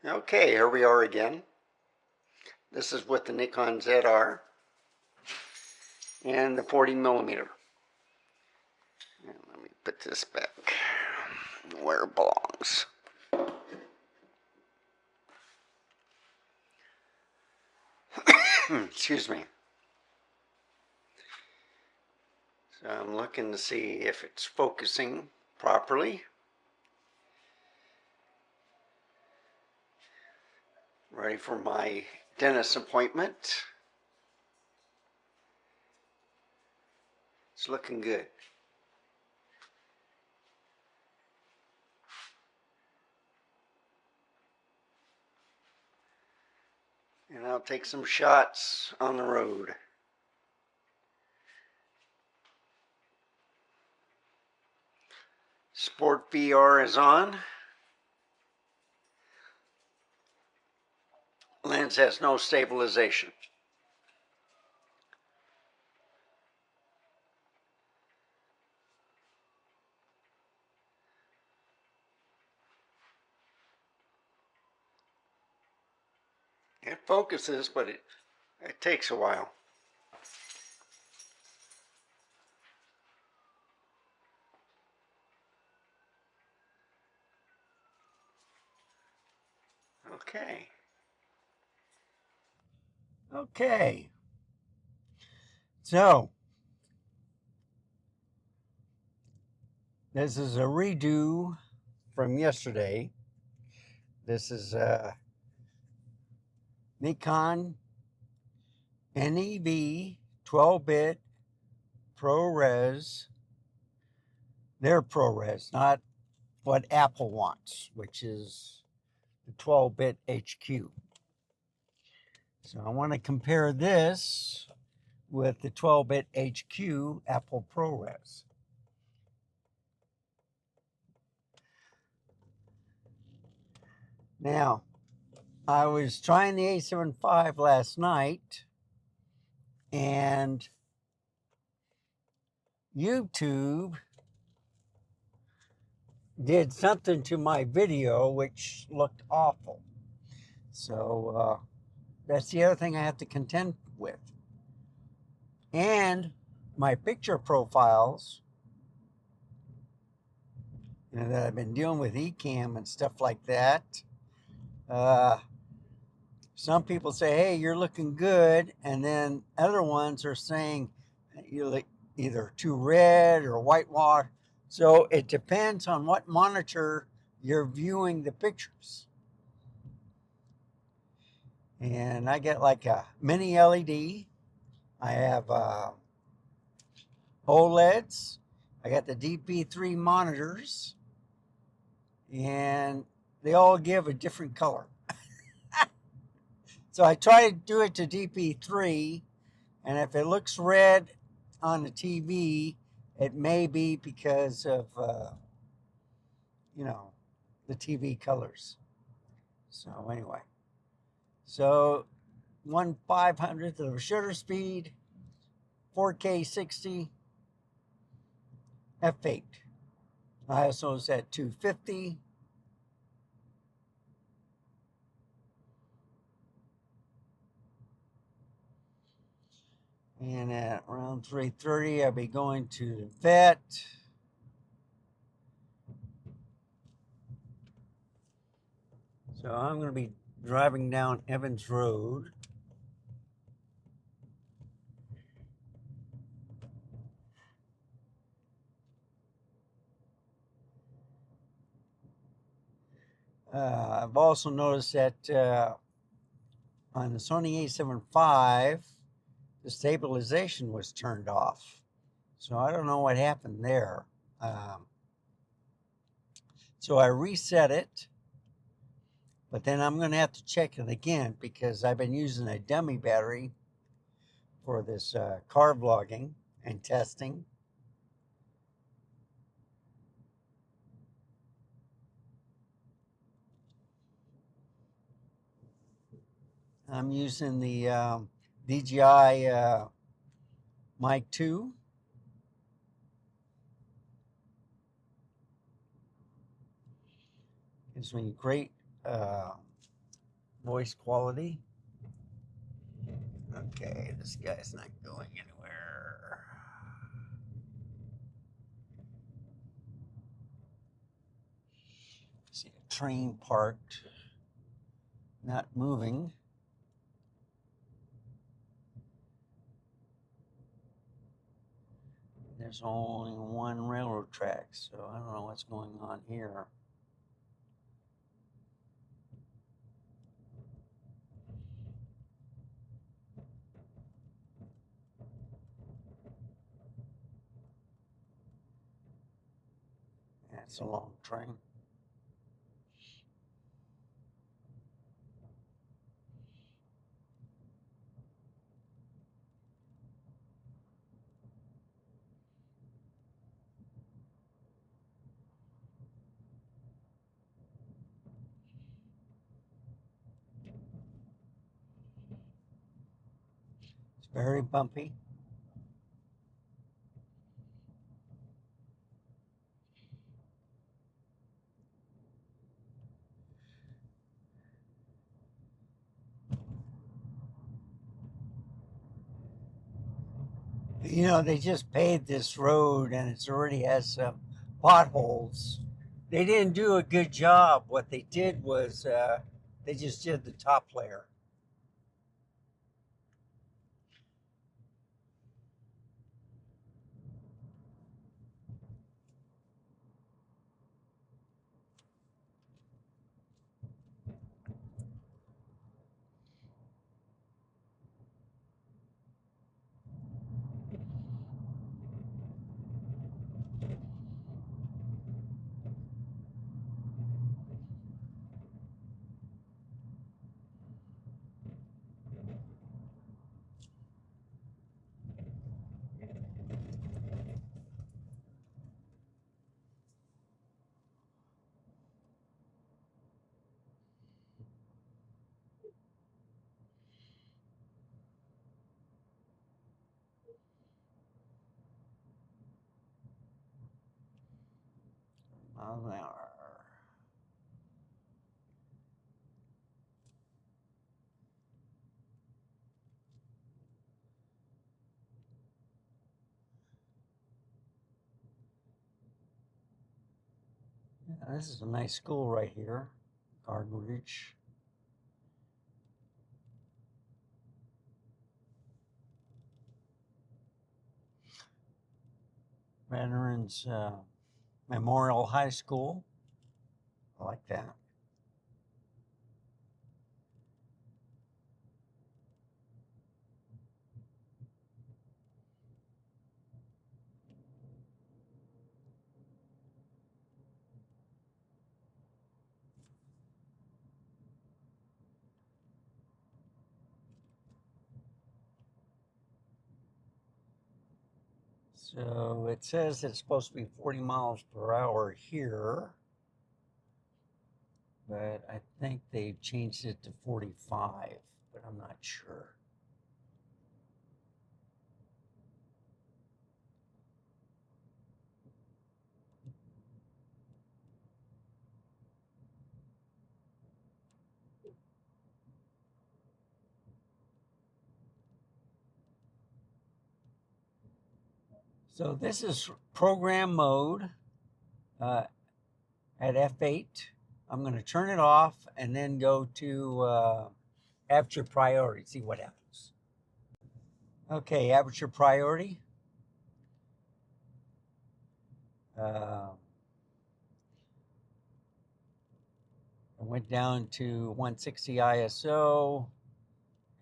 Okay, here we are again. This is with the Nikon ZR and the 40mm. And let me put this back where it belongs. Excuse me. So I'm looking to see if it's focusing properly. Ready for my dentist appointment. It's looking good. And I'll take some shots on the road. Sport VR is on. Lens has no stabilization. It focuses, but it takes a while. Okay. So, this is a redo from yesterday. This is Nikon NEV 12-bit ProRes. They're ProRes, not what Apple wants, which is the 12-bit HQ. So I want to compare this with the 12-bit HQ Apple ProRes. Now, I was trying the A7 IV last night, and YouTube did something to my video which looked awful. So that's the other thing I have to contend with. And my picture profiles, that I've been dealing with Ecamm and stuff like that. Some people say, hey, you're looking good. And then other ones are saying you look either too red or whitewash. So it depends on what monitor you're viewing the pictures. And I get like a mini LED. I have OLEDs. I got the DP3 monitors. And they all give a different color. So I try to do it to DP3. And if it looks red on the TV, it may be because of, the TV colors. So anyway, so 1/500th of a shutter speed, 4K 60, f8. ISO is at 250. And at around 3:30, I'll be going to the vet. So I'm going to be driving down Evans Road. I've also noticed that on the Sony A7 IV, the stabilization was turned off. So I don't know what happened there. So I reset it, but then I'm going to have to check it again because I've been using a dummy battery for this car vlogging and testing. I'm using the DJI Mic 2. Gives me great voice quality. Okay, this guy's not going anywhere. See a train parked, not moving. There's only one railroad track, so I don't know what's going on here. That's a long train. It's very bumpy. You know, they just paved this road and it already has some potholes. They didn't do a good job. What they did was they just did the top layer. Miles an hour. Yeah, this is a nice school right here, Garden Ridge. Veterans Memorial High School. I like that. So it says it's supposed to be 40 miles per hour here, but I think they've changed it to 45, but I'm not sure. So this is program mode at F8. I'm going to turn it off and then go to aperture priority, see what happens. Okay, aperture priority. I went down to 160 ISO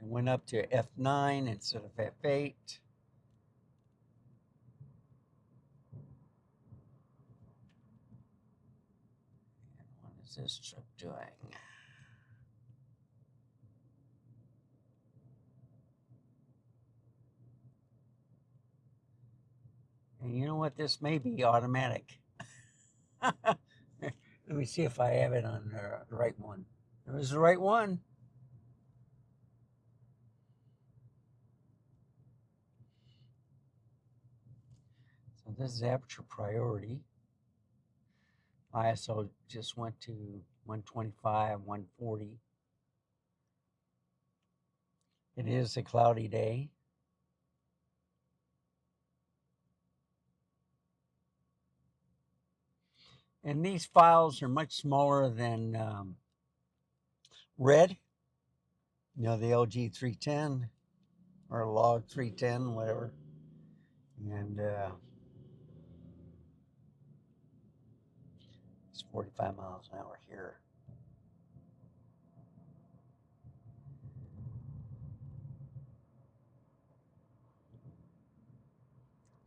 and went up to F9 instead of F8. And what is this trip doing? And you know what? This may be automatic. Let me see if I have it on the right one. It was the right one. So this is aperture priority. ISO just went to 125, 140. It is a cloudy day. And these files are much smaller than red, you know, the LG 310 or log 310, whatever. And it's 45 miles an hour here.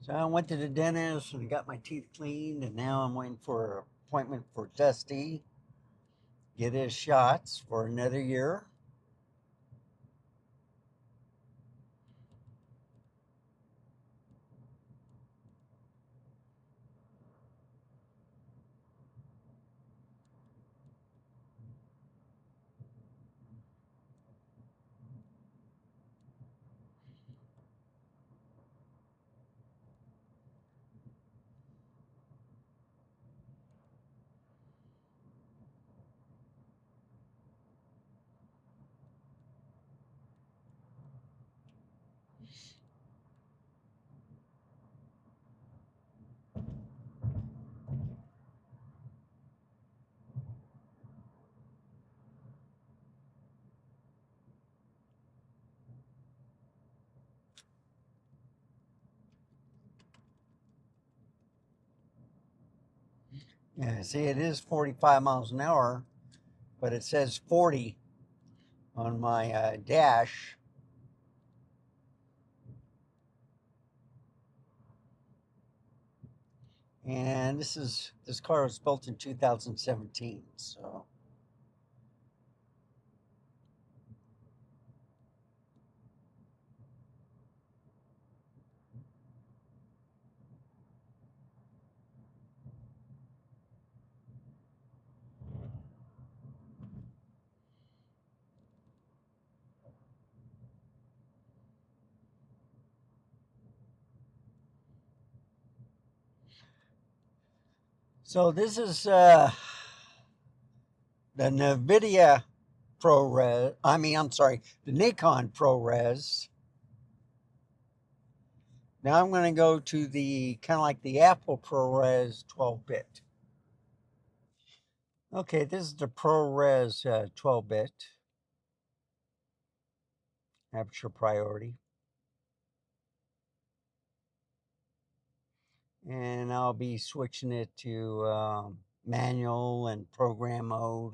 So I went to the dentist and got my teeth cleaned, and now I'm waiting for an appointment for Dusty, get his shots for another year. Yeah, see, it is 45 miles an hour, but it says 40 on my dash. And this car was built in 2017, so. So this is the NVIDIA ProRes. I'm sorry, the Nikon ProRes. Now I'm going to go to the kind of like the Apple ProRes 12-bit. Okay, this is the ProRes 12-bit aperture priority. And I'll be switching it to manual and program mode.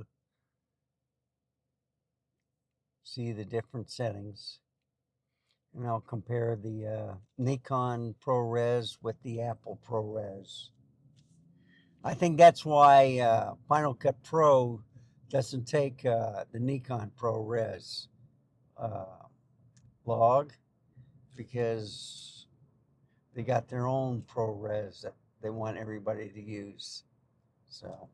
See the different settings. And I'll compare the Nikon ProRes with the Apple ProRes. I think that's why Final Cut Pro doesn't take the Nikon ProRes log, because they got their own ProRes that they want everybody to use. So.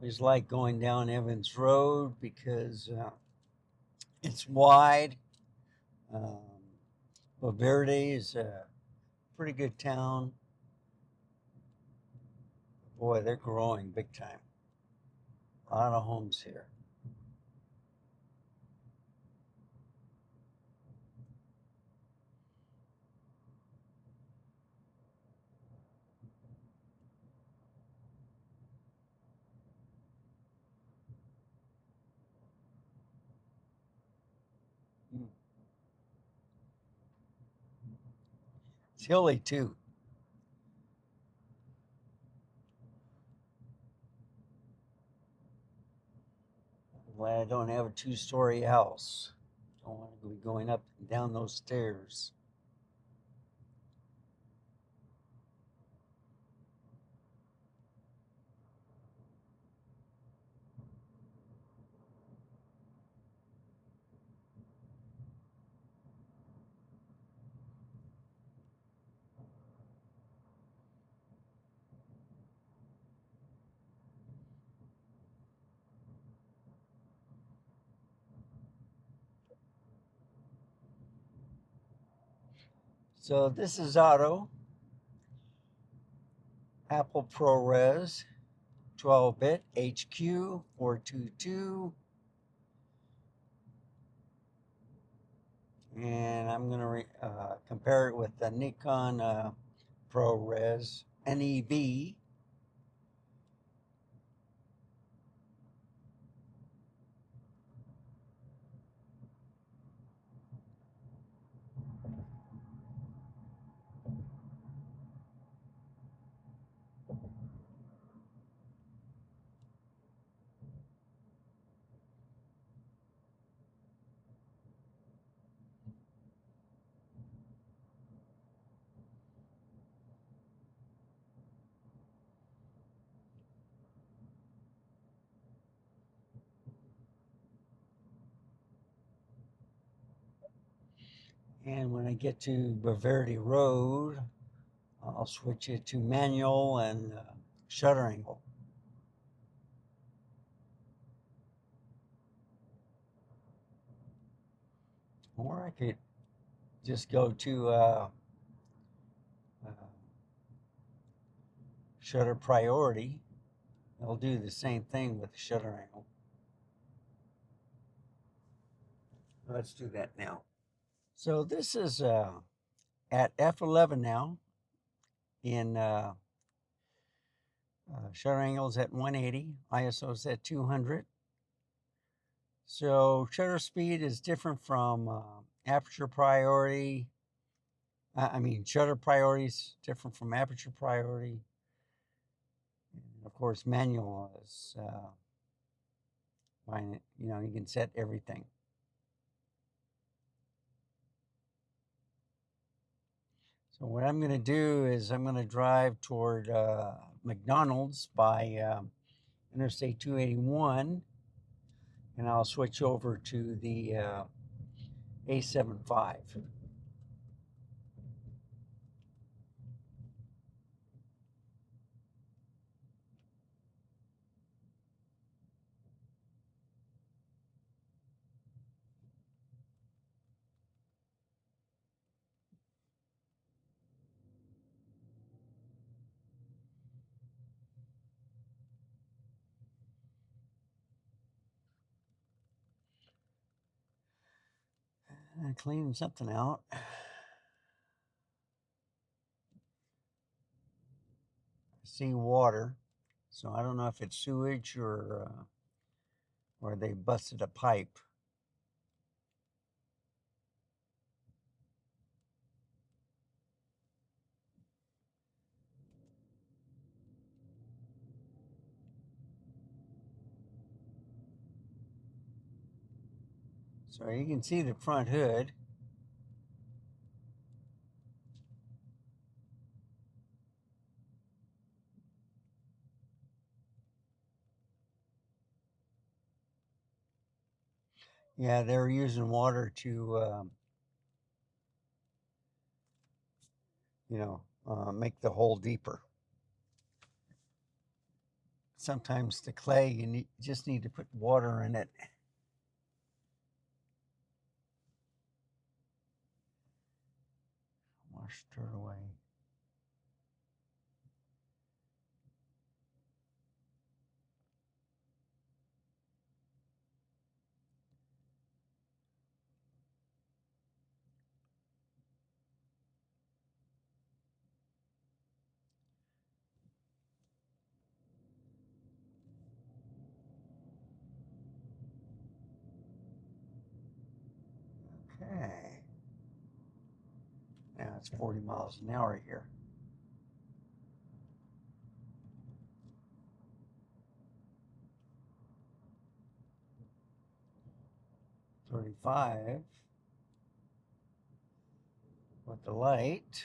Always like going down Evans Road because it's wide. Verde is a pretty good town. Boy, they're growing big time. A lot of homes here. It's hilly too. Glad I don't have a 2-story house. Don't want to be going up and down those stairs. So this is auto, Apple ProRes, 12-bit HQ 422. And I'm going to compare it with the Nikon ProRes NEV. And when I get to Bavaria Road, I'll switch it to manual and shutter angle. Or I could just go to shutter priority. It'll do the same thing with the shutter angle. Let's do that now. So this is at f11 now in shutter angles at 180, ISO's at 200. So shutter speed is different from aperture priority. Shutter priority is different from aperture priority. And of course, manual is fine. You can set everything. So what I'm going to do is I'm going to drive toward McDonald's by Interstate 281, and I'll switch over to the A75. And clean something out. I see water, so I don't know if it's sewage or they busted a pipe. So you can see the front hood. Yeah, they were using water to, make the hole deeper. Sometimes the clay, you just need to put water in it. Wash dirt away. Okay. Now it's 40 miles an hour here. 35 with the light.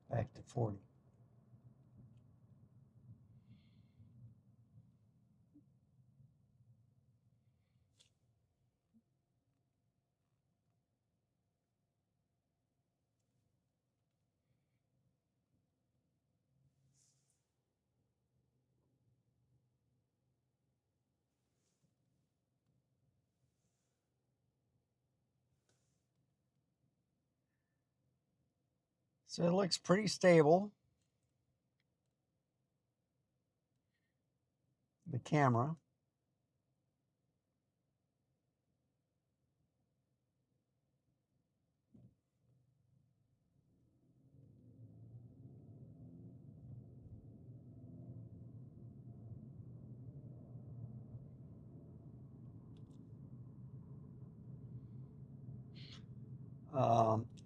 Back to 40. So it looks pretty stable, the camera.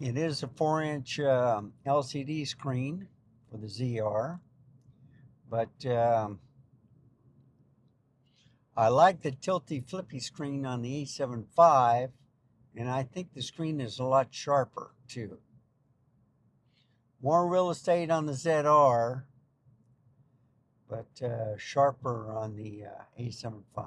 It is a 4-inch LCD screen for the ZR, but I like the tilty flippy screen on the A7 IV, and I think the screen is a lot sharper too. More real estate on the ZR, but sharper on the A7 V.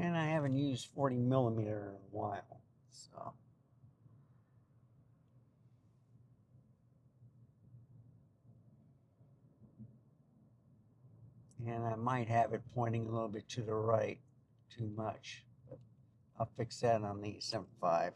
And I haven't used 40 millimeter in a while, so. And I might have it pointing a little bit to the right too much, but I'll fix that on the A7 V.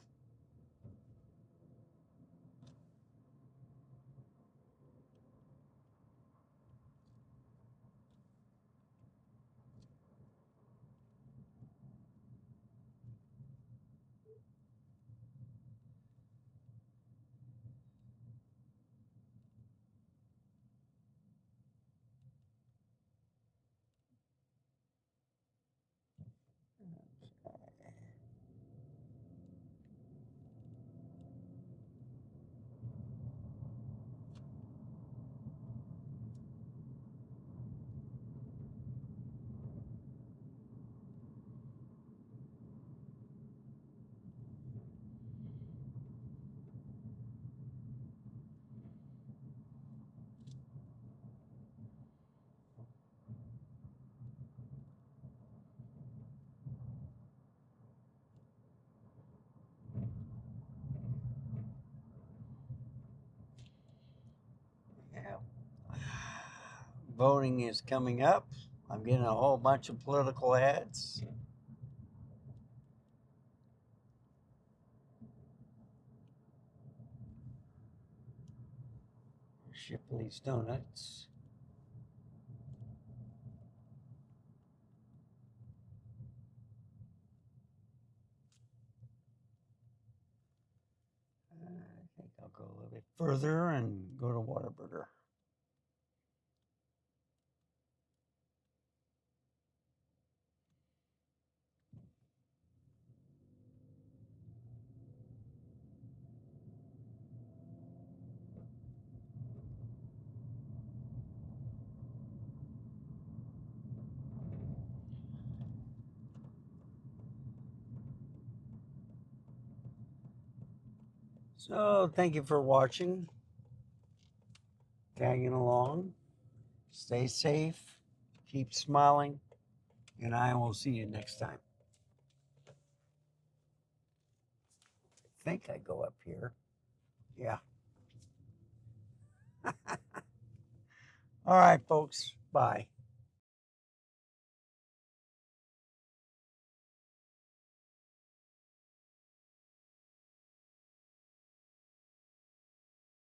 Yeah. Voting is coming up. I'm getting a whole bunch of political ads. Shipley's Donuts. I think I'll go a little bit further and go to Whataburger. So thank you for watching, tagging along. Stay safe, keep smiling, and I will see you next time. I think I go up here. Yeah. All right, folks. Bye.